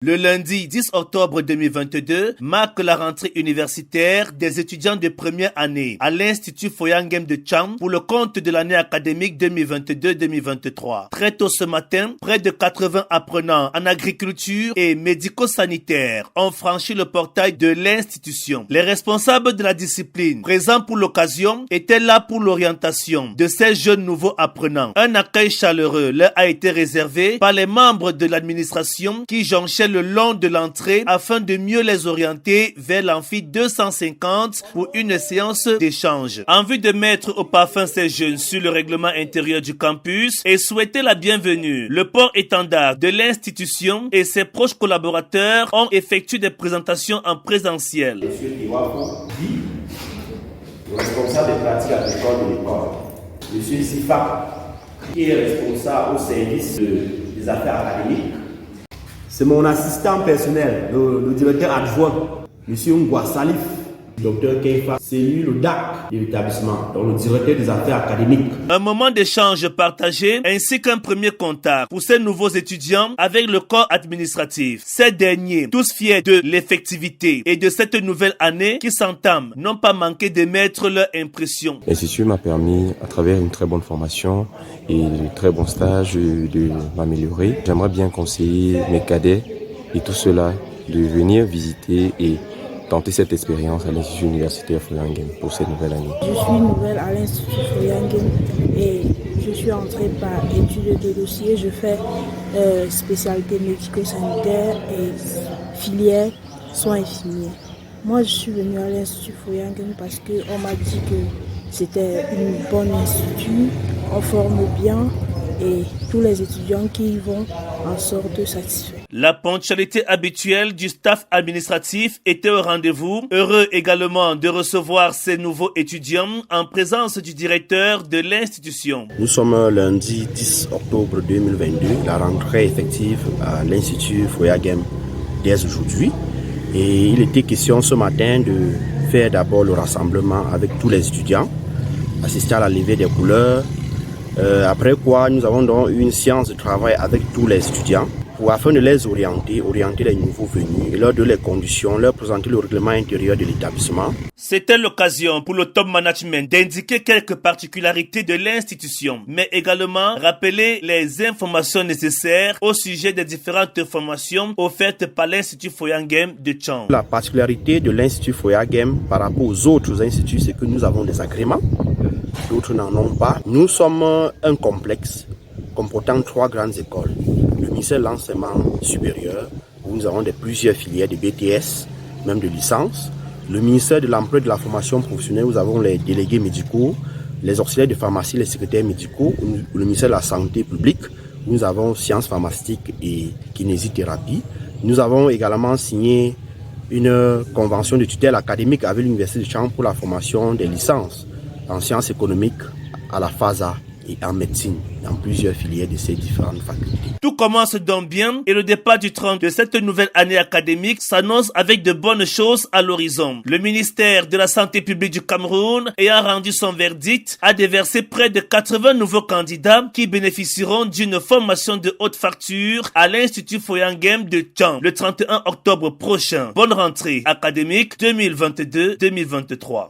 Le lundi 10 octobre 2022 marque la rentrée universitaire des étudiants de première année à l'Institut Foya Ngem de Tcham pour le compte de l'année académique 2022-2023. Très tôt ce matin, près de 80 apprenants en agriculture et médico-sanitaire ont franchi le portail de l'institution. Les responsables de la discipline présents pour l'occasion étaient là pour l'orientation de ces jeunes nouveaux apprenants. Un accueil chaleureux leur a été réservé par les membres de l'administration qui jonchaient le long de l'entrée afin de mieux les orienter vers l'amphi 250 pour une séance d'échange. En vue de mettre au parfum ces jeunes sur le règlement intérieur du campus et souhaiter la bienvenue, le port-étendard de l'institution et ses proches collaborateurs ont effectué des présentations en présentiel. Monsieur Iwafo, le responsable des pratiques agricoles de l'école. Monsieur Sifa, qui est responsable au service des affaires académiques. C'est mon assistant personnel, le directeur adjoint, M. Ngwa Salif. Dr Keifa, c'est lui le DAC de l'établissement, donc le directeur des affaires académiques. Un moment d'échange partagé ainsi qu'un premier contact pour ces nouveaux étudiants avec le corps administratif. Ces derniers, tous fiers de l'effectivité et de cette nouvelle année qui s'entame, n'ont pas manqué de mettre leur impression. L'Institut m'a permis, à travers une très bonne formation et de très bons stages, de m'améliorer. J'aimerais bien conseiller mes cadets et tout cela de venir visiter et tenter cette expérience à l'Institut universitaire Foya Ngem pour cette nouvelle année. Je suis nouvelle à l'Institut Foya Ngem et je suis entrée par études de dossier. Je fais spécialité médico-sanitaire et filière soins infirmiers. Moi, je suis venue à l'Institut Foya Ngem parce qu'on m'a dit que c'était une bonne institut, on forme bien et tous les étudiants qui y vont en sortent satisfaits. La ponctualité habituelle du staff administratif était au rendez-vous. Heureux également de recevoir ces nouveaux étudiants en présence du directeur de l'institution. Nous sommes lundi 10 octobre 2022, la rentrée effective à l'Institut Foya Ngem dès aujourd'hui. Et il était question ce matin de faire d'abord le rassemblement avec tous les étudiants, assister à la levée des couleurs. Après quoi, nous avons donc une séance de travail avec tous les étudiants afin de les orienter les nouveaux venus et leur donner les conditions, leur présenter le règlement intérieur de l'établissement. C'était l'occasion pour le top management d'indiquer quelques particularités de l'institution, mais également rappeler les informations nécessaires au sujet des différentes formations offertes par l'Institut Foya Ngem de Tcham. La particularité de l'Institut Foya Ngem par rapport aux autres instituts, c'est que nous avons des agréments, d'autres n'en ont pas. Nous sommes un complexe comportant 3 grandes écoles. Le ministère de l'enseignement supérieur, où nous avons plusieurs filières de BTS, même de licence. Le ministère de l'emploi et de la formation professionnelle, où nous avons les délégués médicaux, les auxiliaires de pharmacie, les secrétaires médicaux. Le ministère de la santé publique, où nous avons sciences pharmaceutiques et kinésithérapie. Nous avons également signé une convention de tutelle académique avec l'Université de Tcham pour la formation des licences en sciences économiques à la FASA et en médecine dans plusieurs filières de ces différentes facultés. Tout commence donc bien et le départ du 30 de cette nouvelle année académique s'annonce avec de bonnes choses à l'horizon. Le ministère de la Santé publique du Cameroun, ayant rendu son verdict, a déversé près de 80 nouveaux candidats qui bénéficieront d'une formation de haute facture à l'Institut Foya Ngem de Tcham le 31 octobre prochain. Bonne rentrée académique 2022-2023.